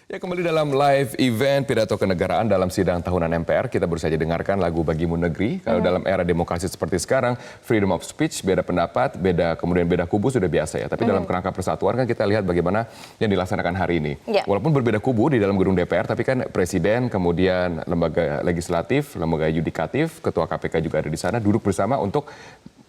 Ya, kembali dalam live event pidato kenegaraan dalam sidang tahunan MPR, kita baru saja dengarkan lagu Bagimu Negeri. Kalau dalam era demokrasi seperti sekarang, freedom of speech, beda pendapat, kemudian beda kubu sudah biasa ya. Tapi dalam kerangka persatuan kan kita lihat bagaimana yang dilaksanakan hari ini. Walaupun berbeda kubu di dalam gedung DPR, tapi kan presiden, kemudian lembaga legislatif, lembaga yudikatif, ketua KPK juga ada di sana, duduk bersama untuk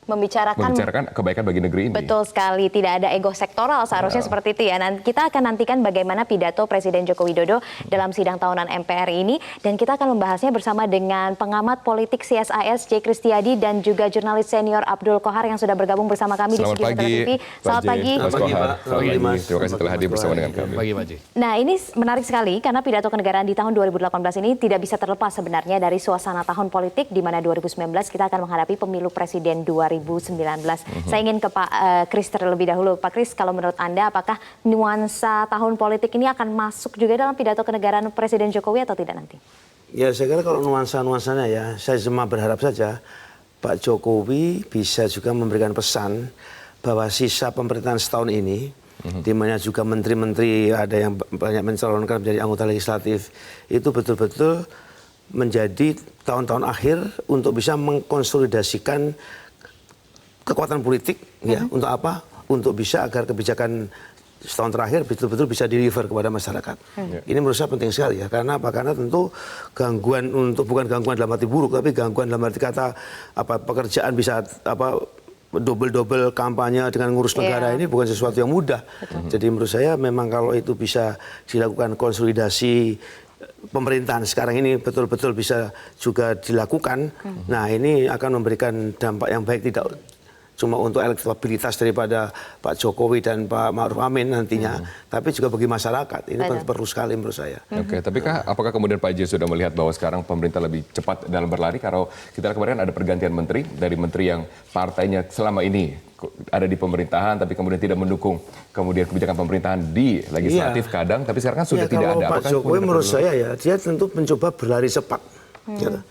membicarakan kebaikan bagi negeri ini. Betul sekali, tidak ada ego sektoral seharusnya seperti itu ya. Kita akan nantikan bagaimana pidato Presiden Joko Widodo dalam sidang tahunan MPR ini, dan kita akan membahasnya bersama dengan pengamat politik CSIS J. Kristiadi dan juga jurnalis senior Abdul Kohar yang sudah bergabung bersama kami di Studio Metro TV. Selamat pagi. Terima kasih telah hadir bersama dengan kami. Nah, ini menarik sekali karena pidato kenegaraan di tahun 2018 ini tidak bisa terlepas sebenarnya dari suasana tahun politik di mana 2019 kita akan menghadapi pemilu presiden 2019. Saya ingin ke Pak Kris terlebih dahulu. Pak Kris, kalau menurut Anda apakah nuansa tahun politik ini akan masuk juga dalam pidato kenegaraan Presiden Jokowi atau tidak nanti? Ya, saya kira kalau nuansa-nuansanya ya, saya cuma berharap saja Pak Jokowi bisa juga memberikan pesan bahwa sisa pemerintahan setahun ini, di mana juga menteri-menteri ada yang banyak mencalonkan menjadi anggota legislatif, itu betul-betul menjadi tahun-tahun akhir untuk bisa mengkonsolidasikan kekuatan politik, ya, untuk apa? Untuk bisa agar kebijakan setahun terakhir betul-betul bisa deliver kepada masyarakat. Ini menurut saya penting sekali ya, karena apa? Karena tentu gangguan bukan gangguan dalam arti buruk, tapi gangguan dalam arti kata pekerjaan bisa double kampanye dengan ngurus negara ini bukan sesuatu yang mudah. Jadi menurut saya memang kalau itu bisa dilakukan konsolidasi pemerintahan sekarang ini betul-betul bisa juga dilakukan. Nah, ini akan memberikan dampak yang baik tidak cuma untuk elektabilitas daripada Pak Jokowi dan Pak Ma'ruf Amin nantinya, tapi juga bagi masyarakat. Ini perlu sekali menurut saya. Oke, tapi apakah kemudian Pak J sudah melihat bahwa sekarang pemerintah lebih cepat dalam berlari? Kalau kita lihat kemarin ada pergantian menteri, dari menteri yang partainya selama ini ada di pemerintahan, tapi kemudian tidak mendukung kemudian kebijakan pemerintahan di legislatif kadang, tapi sekarang kan sudah tidak ada. Pak Jokowi menurut saya ya, dia tentu mencoba berlari cepat. Gitu.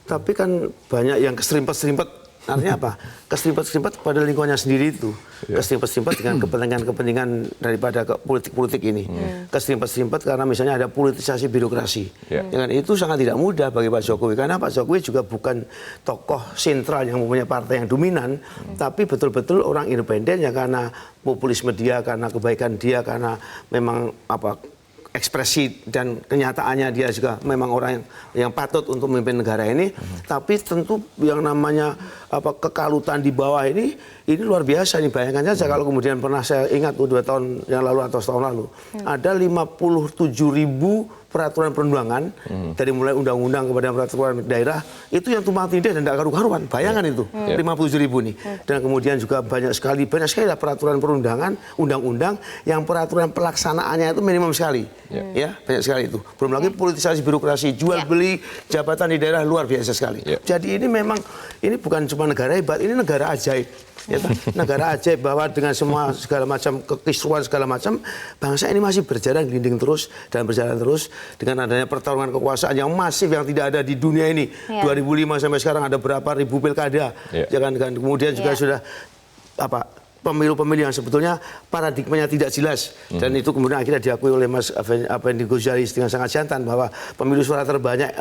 Tapi kan banyak yang keserimpet-serimpet. Artinya apa? Keserimpet-serimpet pada lingkungannya sendiri itu. Keserimpet-serimpet dengan kepentingan-kepentingan daripada politik-politik ini. Keserimpet-serimpet karena misalnya ada politisasi birokrasi. Dengan itu sangat tidak mudah bagi Pak Jokowi. Karena Pak Jokowi juga bukan tokoh sentral yang mempunyai partai yang dominan, tapi betul-betul orang independen yang karena populisme dia, karena kebaikan dia, karena memang ekspresi dan kenyataannya dia juga memang orang yang patut untuk memimpin negara ini. Tapi tentu yang namanya kekalutan di bawah ini luar biasa. Ini bayangkan saja kalau kemudian pernah saya ingat 2 tahun yang lalu atau setahun lalu ada 57.000 peraturan perundangan, dari mulai undang-undang kepada peraturan daerah, itu yang tumpang tindih dan tidak karu-karuan. Bayangkan itu, 57.000 nih. Dan kemudian juga banyak sekali lah peraturan perundangan, undang-undang, yang peraturan pelaksanaannya itu minimum sekali. Ya, banyak sekali itu. Belum lagi politisasi birokrasi, jual beli jabatan di daerah luar biasa sekali. Jadi ini memang, ini bukan cuma negara hebat, ini negara ajaib. Ya, negara ajaib bahwa dengan semua segala macam kekisruan segala macam, bangsa ini masih berjalan gelinding terus dan berjalan terus dengan adanya pertarungan kekuasaan yang masif yang tidak ada di dunia ini. 2005 sampai sekarang ada berapa ribu pilkada, kan kemudian juga sudah pemilu-pemilu yang sebetulnya paradigmanya tidak jelas, dan itu kemudian akhirnya diakui oleh Mas Effendi Gozali dengan sangat jantan bahwa pemilu suara terbanyak,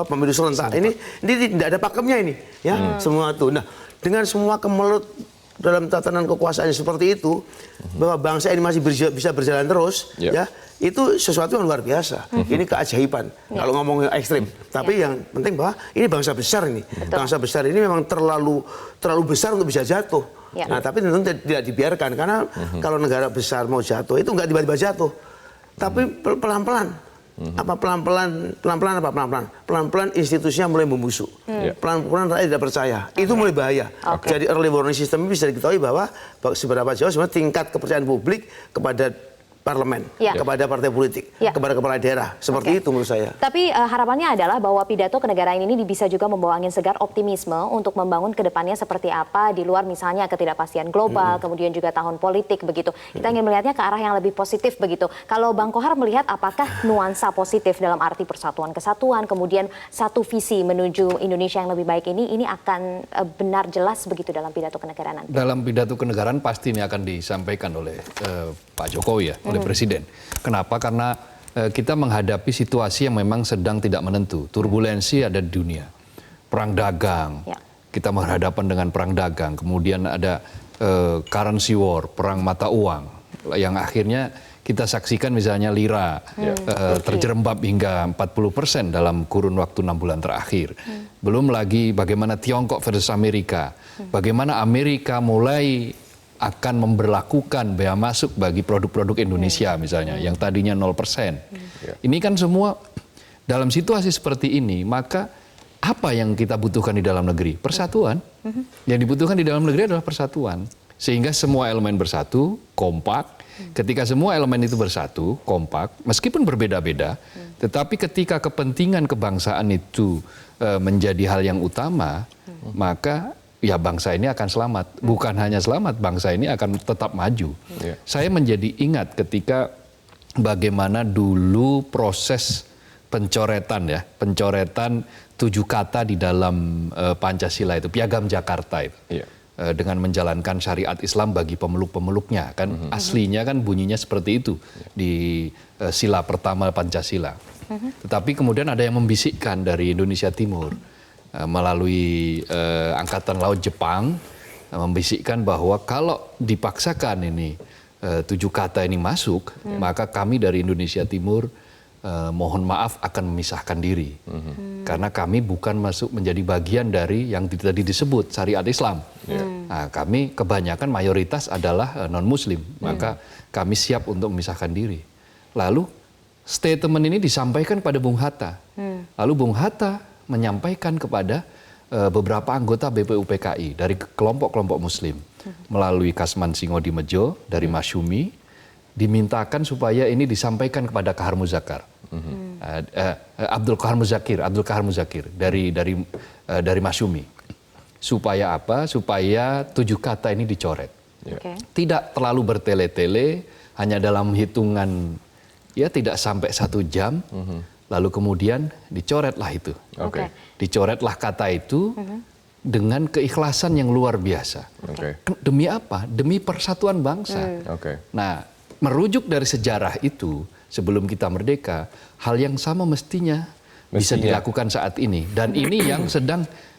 pemilu serentak ini tidak ada pakemnya ini, ya semua itu. Nah, dengan semua kemelut dalam tatanan kekuasaannya seperti itu, bahwa bangsa ini masih bisa berjalan terus, ya itu sesuatu yang luar biasa. Ini keajaiban kalau ngomongin ekstrim. Tapi yang penting bahwa ini bangsa besar ini. Bangsa besar ini memang terlalu besar untuk bisa jatuh. Nah, tapi tentu tidak dibiarkan, karena kalau negara besar mau jatuh itu nggak tiba-tiba jatuh, tapi pelan-pelan. Pelan-pelan institusinya mulai membusuk. Pelan-pelan rakyat tidak percaya. Itu mulai bahaya. Jadi early warning system bisa diketahui bahwa seberapa jauh sebenarnya tingkat kepercayaan publik kepada parlemen, kepada partai politik, kepada kepala daerah. Seperti itu menurut saya. Tapi harapannya adalah bahwa pidato kenegaraan ini bisa juga membawa angin segar optimisme untuk membangun ke depannya seperti apa di luar misalnya ketidakpastian global, kemudian juga tahun politik begitu. Kita ingin melihatnya ke arah yang lebih positif begitu. Kalau Bang Kohar melihat apakah nuansa positif dalam arti persatuan kesatuan, kemudian satu visi menuju Indonesia yang lebih baik ini akan benar jelas begitu dalam pidato kenegaraan nanti? Dalam pidato kenegaraan pasti ini akan disampaikan oleh Pak Jokowi ya, oleh Presiden. Kenapa? Karena kita menghadapi situasi yang memang sedang tidak menentu. Turbulensi ada di dunia. Perang dagang, kita berhadapan dengan perang dagang. Kemudian ada currency war, perang mata uang. Yang akhirnya kita saksikan misalnya lira terjerembab hingga 40% dalam kurun waktu 6 bulan terakhir. Belum lagi bagaimana Tiongkok versus Amerika. Bagaimana Amerika mulai akan memberlakukan bea masuk bagi produk-produk Indonesia misalnya, yang tadinya 0%. Ini kan semua dalam situasi seperti ini, maka apa yang kita butuhkan di dalam negeri? Persatuan. Yang dibutuhkan di dalam negeri adalah persatuan. Sehingga semua elemen bersatu, kompak. Ketika semua elemen itu bersatu, kompak, meskipun berbeda-beda, tetapi ketika kepentingan kebangsaan itu menjadi hal yang utama, maka ya bangsa ini akan selamat. Bukan hanya selamat, bangsa ini akan tetap maju. Saya menjadi ingat ketika bagaimana dulu proses pencoretan 7 kata di dalam Pancasila itu, Piagam Jakarta itu. Dengan menjalankan syariat Islam bagi pemeluk-pemeluknya. Kan aslinya kan bunyinya seperti itu di sila pertama Pancasila. Tetapi kemudian ada yang membisikkan dari Indonesia Timur melalui Angkatan Laut Jepang, membisikkan bahwa kalau dipaksakan ini 7 kata ini masuk, maka kami dari Indonesia Timur mohon maaf akan memisahkan diri. Karena kami bukan masuk menjadi bagian dari yang tadi disebut syariat Islam. Nah, kami kebanyakan mayoritas adalah non-muslim, maka kami siap untuk memisahkan diri. Lalu statement ini disampaikan pada Bung Hatta. Lalu Bung Hatta menyampaikan kepada beberapa anggota BPUPKI dari kelompok-kelompok muslim melalui Kasman Singodimedjo dari Masyumi, dimintakan supaya ini disampaikan kepada Kahar Muzakir. Abdul Kahar Muzakir dari Masyumi. Supaya apa? Supaya 7 kata ini dicoret. Tidak terlalu bertele-tele, hanya dalam hitungan ya tidak sampai 1 jam. Lalu kemudian dicoretlah itu. Dicoretlah kata itu dengan keikhlasan yang luar biasa. Demi apa? Demi persatuan bangsa. Nah, merujuk dari sejarah itu, sebelum kita merdeka, hal yang sama mestinya bisa dilakukan saat ini. Dan ini yang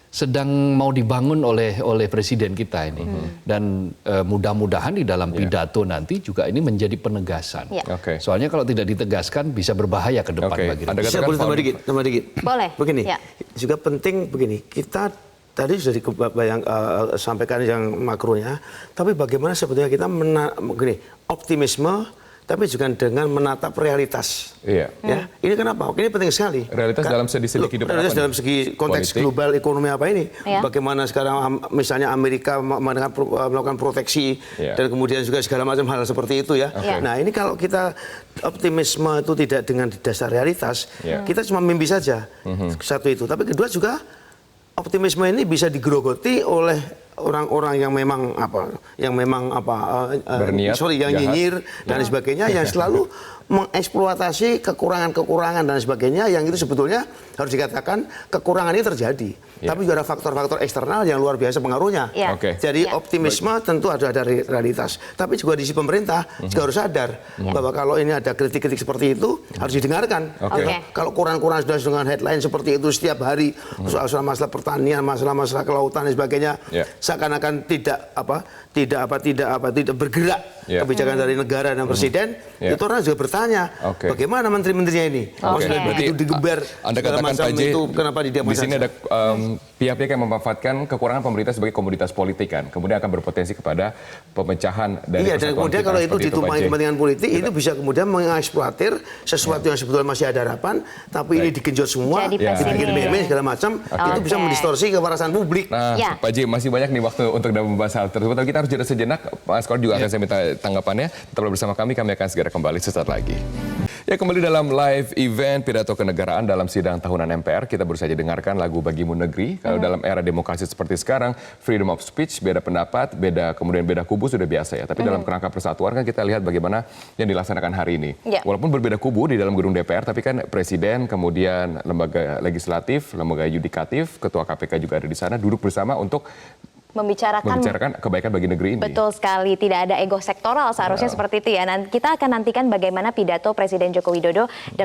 sedang mau dibangun oleh presiden kita ini. Dan mudah-mudahan di dalam pidato nanti juga ini menjadi penegasan. Soalnya kalau tidak ditegaskan bisa berbahaya ke depan bagi kita. Saya boleh tambah dikit? Boleh. Begini, juga penting begini, kita tadi sudah sampaikan yang makronya, tapi bagaimana sebetulnya kita optimisme, tapi juga dengan menatap realitas. Ya, ini kenapa? Ini penting sekali. Realitas dalam segi kehidupan. Realitas dalam segi konteks politik, global ekonomi apa ini? Bagaimana sekarang misalnya Amerika melakukan proteksi dan kemudian juga segala macam hal seperti itu ya. Nah, ini kalau kita optimisme itu tidak dengan dasar realitas, kita cuma mimpi saja. Satu itu, tapi kedua juga optimisme ini bisa digerogoti oleh orang-orang yang memang berniat, yang nyinyir dan sebagainya, yang selalu mengeksploitasi kekurangan-kekurangan dan sebagainya, yang itu sebetulnya harus dikatakan kekurangan ini terjadi. Tapi juga ada faktor-faktor eksternal yang luar biasa pengaruhnya. Jadi optimisme tentu ada realitas. Tapi juga di sisi pemerintah juga harus sadar bahwa kalau ini ada kritik-kritik seperti itu harus didengarkan. Kalau Quran-Quran sudah dengan headline seperti itu setiap hari, soal masalah pertanian, masalah kelautan dan sebagainya, seakan-akan tidak bergerak kebijakan dari negara dan presiden, itu orang juga bertanya, bagaimana menteri-menterinya ini? Maksudnya begitu digeber segala macam itu, kenapa didiamkan saja? Di sini ada pihak-pihak yang memanfaatkan kekurangan pemerintah sebagai komoditas politik kan, kemudian akan berpotensi kepada pemecahan dari dan kemudian kalau itu ditumpangi kepentingan politik, itu bisa kemudian mengeksploitir sesuatu yang sebetulnya masih ada harapan, tapi ini digenjot semua, dibikin meme segala macam, itu bisa mendistorsi kewarasan publik. Nah, Pak J, masih banyak nih waktu untuk membahas hal tersebut, tapi kita harus jeda sejenak. Pak Skor juga akan saya minta tanggapannya. Tetaplah bersama kami akan segera kembali sesaat lagi. Ya, kembali dalam live event pidato kenegaraan dalam sidang tahunan MPR. Kita baru saja dengarkan lagu Bagimu Negeri. Kalau dalam era demokrasi seperti sekarang, freedom of speech, beda pendapat, kemudian beda kubu sudah biasa ya. Tapi dalam kerangka persatuan kan kita lihat bagaimana yang dilaksanakan hari ini. Walaupun berbeda kubu di dalam gedung DPR, tapi kan presiden, kemudian lembaga legislatif, lembaga yudikatif, ketua KPK juga ada di sana, duduk bersama untuk membicarakan kebaikan bagi negeri ini. Betul sekali, tidak ada ego sektoral seharusnya seperti itu ya. Kita akan nantikan bagaimana pidato Presiden Joko Widodo dalam